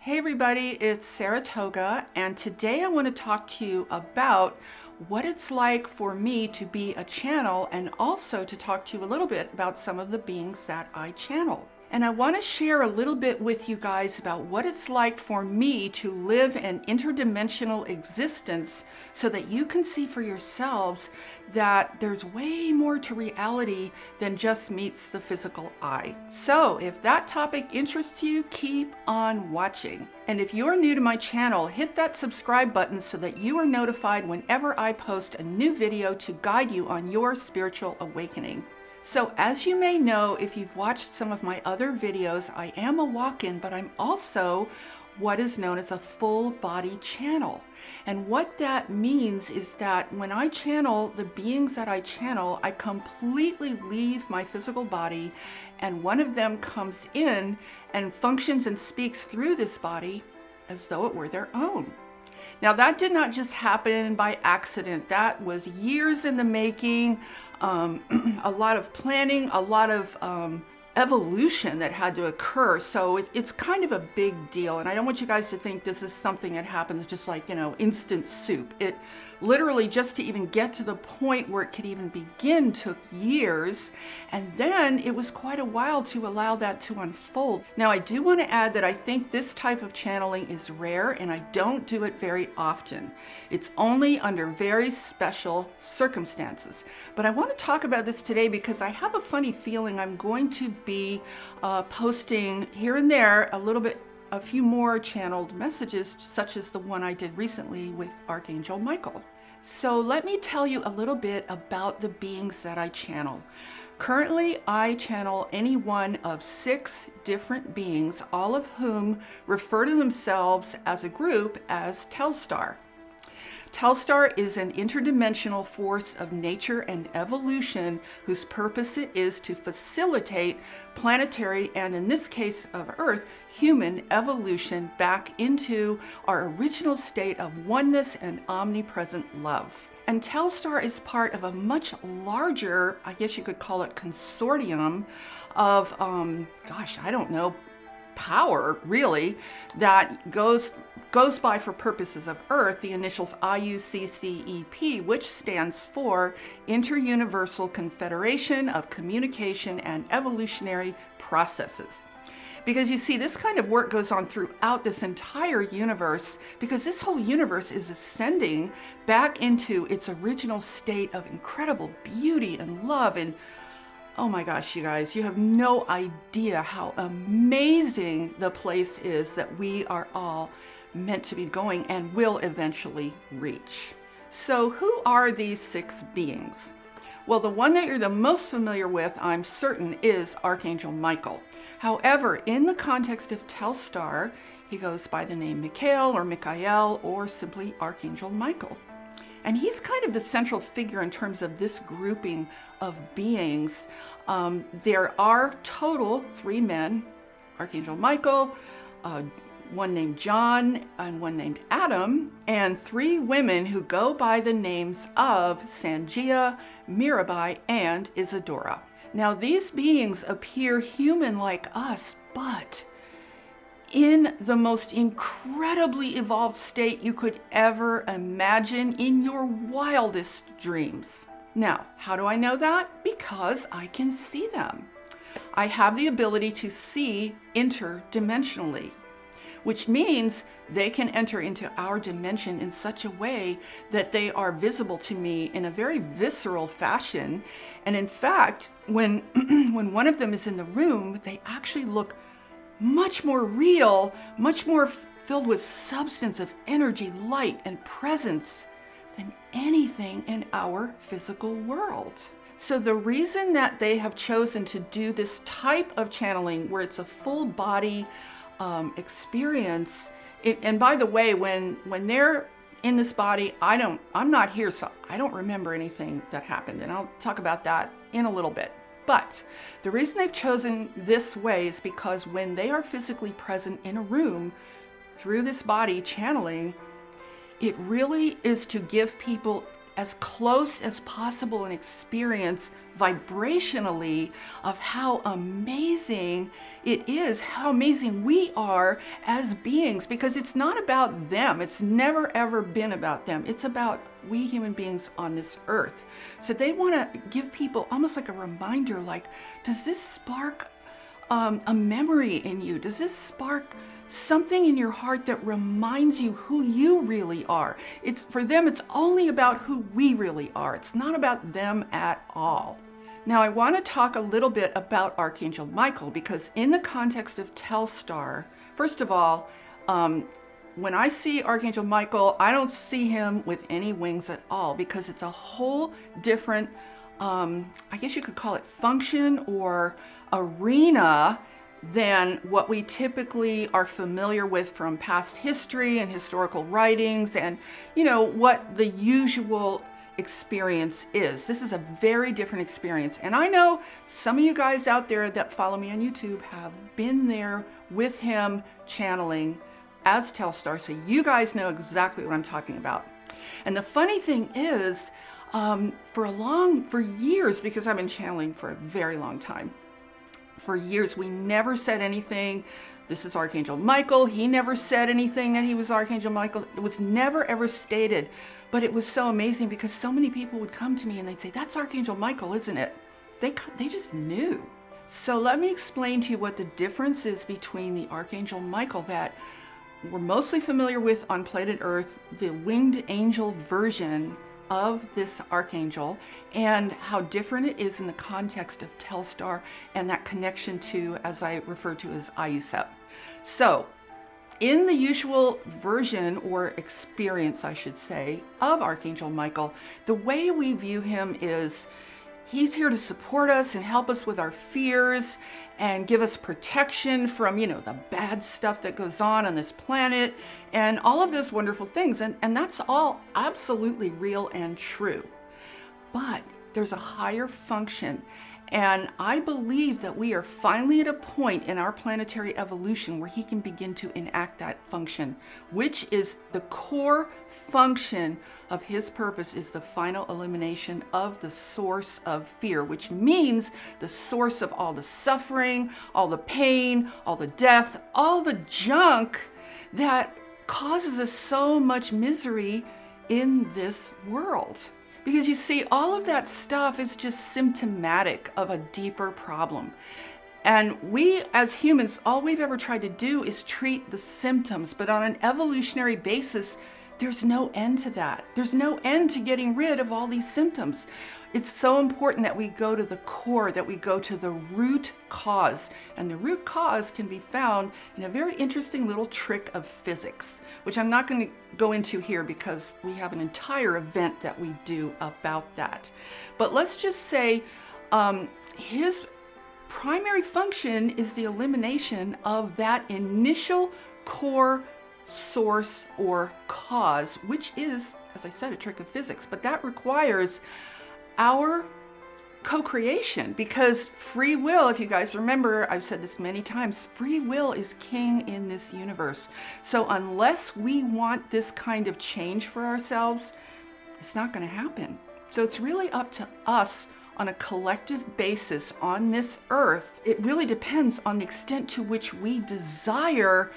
Hey everybody, it's Saratoga, and today I want to talk to you about what it's like for me to be a channel, and also to talk to you a little bit about some of the beings that I channel. And I want to share a little bit with you guys about what it's like for me to live an interdimensional existence, so that you can see for yourselves that there's way more to reality than just meets the physical eye. So if that topic interests you, keep on watching. And if you're new to my channel, hit that subscribe button so that you are notified whenever I post a new video to guide you on your spiritual awakening. So as you may know, if you've watched some of my other videos, I am a walk-in, but I'm also what is known as a full body channel. And what that means is that when I channel the beings that I channel, I completely leave my physical body, and one of them comes in and functions and speaks through this body as though it were their own. Now that did not just happen by accident. That was years in the making, a lot of planning, a lot of evolution that had to occur. So it's kind of a big deal. And I don't want you guys to think this is something that happens just like, instant soup. It literally, just to even get to the point where it could even begin, took years. And then it was quite a while to allow that to unfold. Now, I do want to add that I think this type of channeling is rare, and I don't do it very often. It's only under very special circumstances. But I want to talk about this today because I have a funny feeling I'm going to be posting here and there a few more channeled messages, such as the one I did recently with Archangel Michael. So let me tell you a little bit about the beings that I channel. Currently, I channel any one of 6 different beings, all of whom refer to themselves as a group as Telstar. Telstar is an interdimensional force of nature and evolution whose purpose it is to facilitate planetary, and in this case of Earth, human evolution back into our original state of oneness and omnipresent love. And Telstar is part of a much larger, I guess you could call it, consortium of, power, really, that goes by, for purposes of Earth, the initials IUCCEP, which stands for Inter-Universal Confederation of Communication and Evolutionary Processes. Because you see, this kind of work goes on throughout this entire universe, because this whole universe is ascending back into its original state of incredible beauty and love. And oh my gosh, you guys, you have no idea how amazing the place is that we are all meant to be going and will eventually reach. So who are these 6 beings? Well, the one that you're the most familiar with, I'm certain, is Archangel Michael. However, in the context of Telstar, he goes by the name Michael or Michael, or simply Archangel Michael. And he's kind of the central figure in terms of this grouping of beings. There are total 3 men, Archangel Michael, one named John and one named Adam, and 3 women who go by the names of Sanjia, Mirabai, and Isadora. Now, these beings appear human like us, but in the most incredibly evolved state you could ever imagine in your wildest dreams. Now, how do I know that? Because I can see them. I have the ability to see interdimensionally, which means they can enter into our dimension in such a way that they are visible to me in a very visceral fashion. And in fact, when one of them is in the room, they actually look much more real, much more filled with substance of energy, light, and presence than anything in our physical world. So the reason that they have chosen to do this type of channeling, where it's a full body experience, and by the way, when they're in this body, I'm not here, so I don't remember anything that happened, and I'll talk about that in a little bit. But the reason they've chosen this way is because when they are physically present in a room through this body channeling, it really is to give people as close as possible an experience vibrationally of how amazing it is, how amazing we are as beings, because it's not about them. It's never ever been about them. It's about we human beings on this earth. So they want to give people almost like a reminder, like, does this spark a memory in you? Does this spark something in your heart that reminds you who you really are? It's for them, it's only about who we really are. It's not about them at all. Now, I want to talk a little bit about Archangel Michael, because in the context of Telstar, first of all, when I see Archangel Michael, I don't see him with any wings at all, because it's a whole different, I guess you could call it function or arena than what we typically are familiar with from past history and historical writings and, you know, what the usual experience is. This is a very different experience. And I know some of you guys out there that follow me on YouTube have been there with him channeling as Telstar, so you guys know exactly what I'm talking about. And the funny thing is, for years, because I've been channeling for a very long time, for years, we never said anything, this is Archangel Michael. He never said anything that he was Archangel Michael. It was never ever stated, but it was so amazing because so many people would come to me and they'd say, that's Archangel Michael, isn't it? They just knew. So let me explain to you what the difference is between the Archangel Michael that we're mostly familiar with on planet Earth, the winged angel version of this archangel, and how different it is in the context of Telstar and that connection to, as I refer to as IUSEP. So in the usual version or experience, I should say, of Archangel Michael, the way we view him is he's here to support us and help us with our fears and give us protection from, you know, the bad stuff that goes on this planet and all of those wonderful things. And that's all absolutely real and true. But there's a higher function. And I believe that we are finally at a point in our planetary evolution where he can begin to enact that function, which is the core function of his purpose, is the final elimination of the source of fear, which means the source of all the suffering, all the pain, all the death, all the junk that causes us so much misery in this world. Because you see, all of that stuff is just symptomatic of a deeper problem. And we as humans, all we've ever tried to do is treat the symptoms, but on an evolutionary basis, there's no end to that. There's no end to getting rid of all these symptoms. It's so important that we go to the core, that we go to the root cause. And the root cause can be found in a very interesting little trick of physics, which I'm not going to go into here because we have an entire event that we do about that. But let's just say his primary function is the elimination of that initial core source or cause, which is, as I said, a trick of physics, but that requires our co-creation, because free will, if you guys remember, I've said this many times, free will is king in this universe. So unless we want this kind of change for ourselves, it's not going to happen. So it's really up to us on a collective basis on this earth. It really depends on the extent to which we desire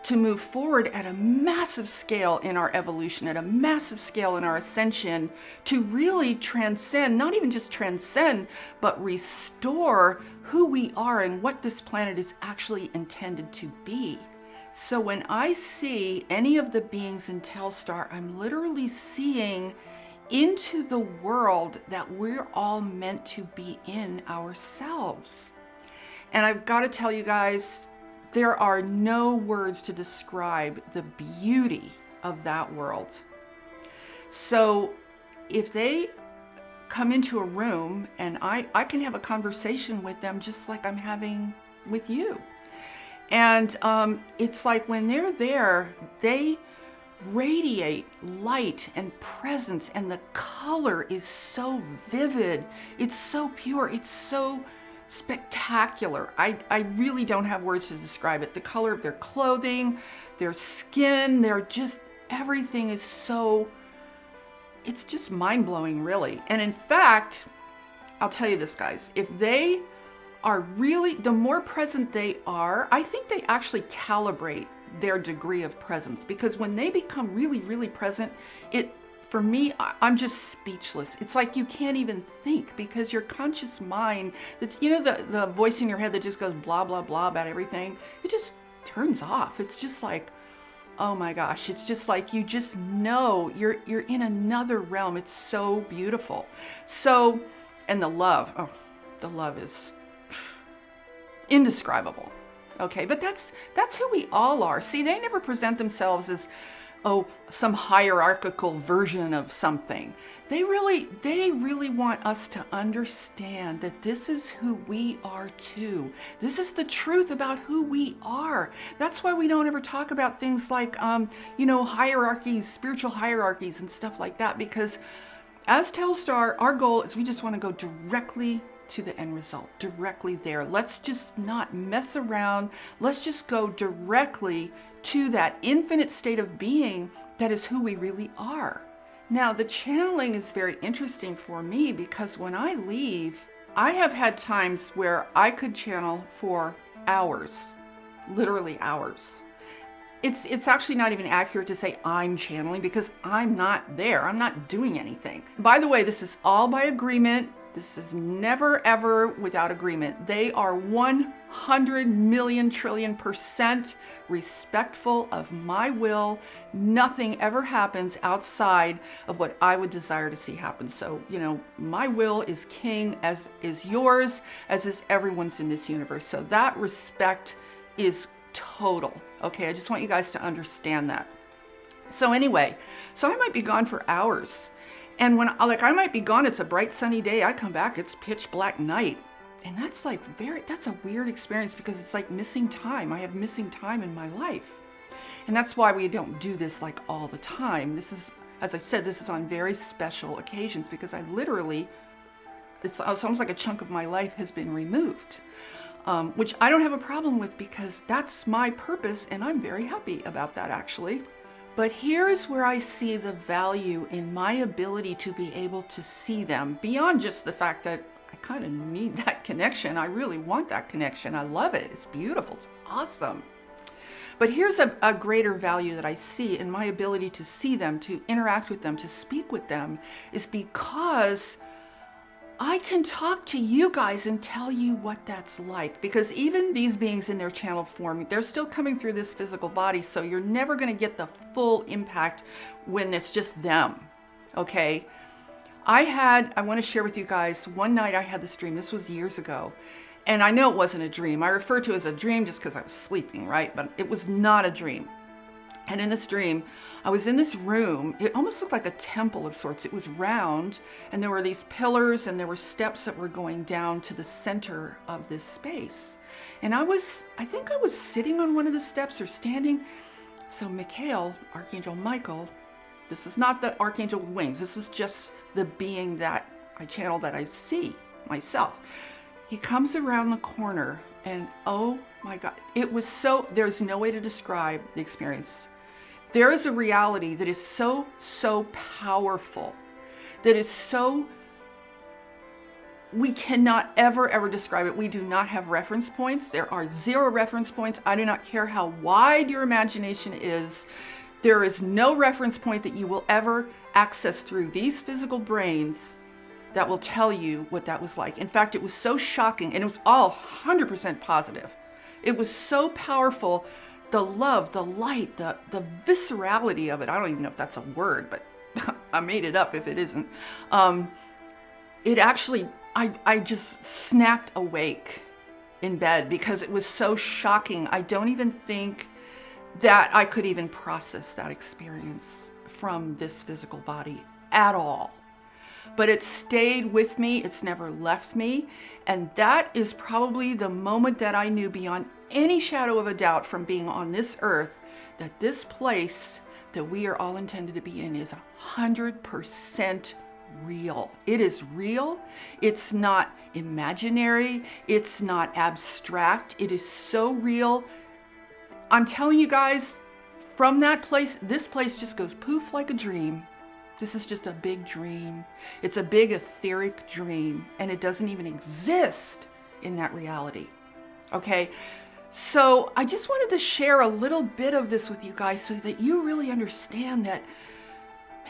to move forward at a massive scale in our evolution, at a massive scale in our ascension, to really transcend, not even just transcend, but restore who we are and what this planet is actually intended to be. So when I see any of the beings in Telstar, I'm literally seeing into the world that we're all meant to be in ourselves. And I've got to tell you guys, there are no words to describe the beauty of that world. So if they come into a room and I can have a conversation with them just like I'm having with you. And it's like when they're there, they radiate light and presence, and the color is so vivid. It's so pure. It's so spectacular. I really don't have words to describe it. The color of their clothing, their skin, they're just, everything is so it's just mind-blowing, really. And in fact, I'll tell you this, guys, if they are really, the more present they are, I think they actually calibrate their degree of presence, because when they become really, really present, for me, I'm just speechless. It's like you can't even think, because your conscious mind, that's, the voice in your head that just goes blah, blah, blah about everything, it just turns off. It's just like, oh my gosh, it's just like you just know you're in another realm. It's so beautiful. So, and the love is indescribable. Okay, but that's who we all are. See, they never present themselves as, oh, some hierarchical version of something. They really want us to understand that this is who we are too. This is the truth about who we are. That's why we don't ever talk about things like, hierarchies, spiritual hierarchies and stuff like that, because as Telstar, our goal is we just want to go directly to the end result, directly there. Let's just not mess around. Let's just go directly to that infinite state of being that is who we really are. Now, the channeling is very interesting for me, because when I leave, I have had times where I could channel for hours, literally hours. It's actually not even accurate to say I'm channeling, because I'm not there. I'm not doing anything. By the way, this is all by agreement. This is never, ever without agreement. They are 100 million trillion % respectful of my will. Nothing ever happens outside of what I would desire to see happen. So, my will is king, as is yours, as is everyone's in this universe. So that respect is total. Okay, I just want you guys to understand that. So anyway, I might be gone for hours. And when I might be gone, it's a bright sunny day. I come back, it's pitch black night. And that's that's a weird experience, because it's like missing time. I have missing time in my life. And that's why we don't do this like all the time. This is, as I said, this is on very special occasions, because I literally, it's almost like a chunk of my life has been removed. Which I don't have a problem with, because that's my purpose, and I'm very happy about that, actually. But here's where I see the value in my ability to be able to see them, beyond just the fact that I kind of need that connection. I really want that connection. I love it. It's beautiful. It's awesome. But here's a greater value that I see in my ability to see them, to interact with them, to speak with them, is because I can talk to you guys and tell you what that's like, because even these beings in their channeled form, they're still coming through this physical body, so you're never going to get the full impact when it's just them, okay? I want to share with you guys, one night I had this dream. This was years ago, and I know it wasn't a dream. I refer to it as a dream just because I was sleeping, right? But it was not a dream. And in this dream, I was in this room. It almost looked like a temple of sorts. It was round, and there were these pillars, and there were steps that were going down to the center of this space. And I think I was sitting on one of the steps or standing. So Michael, Archangel Michael, this was not the Archangel with wings. This was just the being that I channeled, that I see myself. He comes around the corner, and oh my God, it was there's no way to describe the experience. There is a reality that is so, so powerful, that is so, we cannot ever describe it. We do not have reference points. There are 0 reference points. I do not care how wide your imagination is. There is no reference point that you will ever access through these physical brains that will tell you what that was like. In fact, it was so shocking, and it was all 100% positive. It was so powerful. The love, the light, the viscerality of it. I don't even know if that's a word, but I made it up if it isn't. It actually, I just snapped awake in bed, because it was so shocking. I don't even think that I could even process that experience from this physical body at all. But it stayed with me. It's never left me. And that is probably the moment that I knew beyond any shadow of a doubt from being on this earth, that this place that we are all intended to be in is 100% real. It is real. It's not imaginary. It's not abstract. It is so real. I'm telling you guys, from that place, this place just goes poof like a dream. This is just a big dream. It's a big etheric dream, and it doesn't even exist in that reality. Okay, so I just wanted to share a little bit of this with you guys so that you really understand that,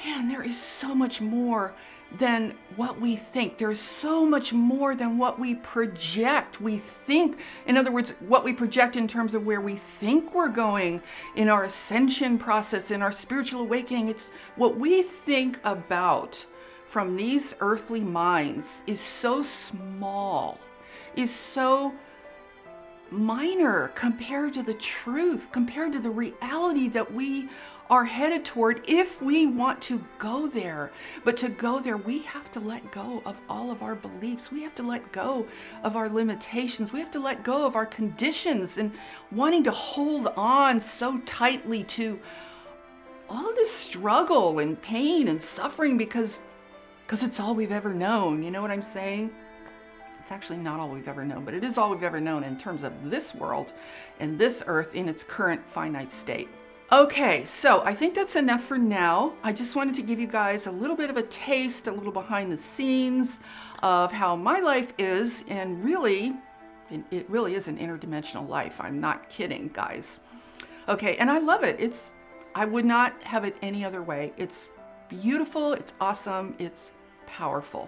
man, there is so much more than what we think. There's so much more than what we project. We think, in other words, what we project in terms of where we think we're going in our ascension process, in our spiritual awakening. It's what we think about from these earthly minds is so small, is so minor compared to the truth, compared to the reality that we are headed toward if we want to go there. But to go there, we have to let go of all of our beliefs. We have to let go of our limitations. We have to let go of our conditions and wanting to hold on so tightly to all this struggle and pain and suffering because it's all we've ever known. You know what I'm saying? It's actually not all we've ever known, but it is all we've ever known in terms of this world and this earth in its current finite state. Okay, so I think that's enough for now. I just wanted to give you guys a little bit of a taste, a little behind the scenes of how my life is, and really, it really is an interdimensional life. I'm not kidding, guys. Okay, and I love it. I would not have it any other way. It's beautiful, it's awesome, it's powerful.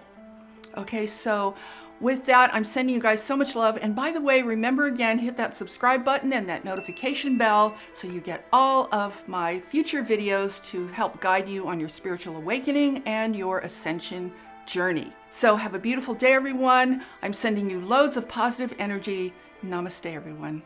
Okay, so with that, I'm sending you guys so much love. And by the way, remember again, hit that subscribe button and that notification bell so you get all of my future videos to help guide you on your spiritual awakening and your ascension journey. So have a beautiful day, everyone. I'm sending you loads of positive energy. Namaste, everyone.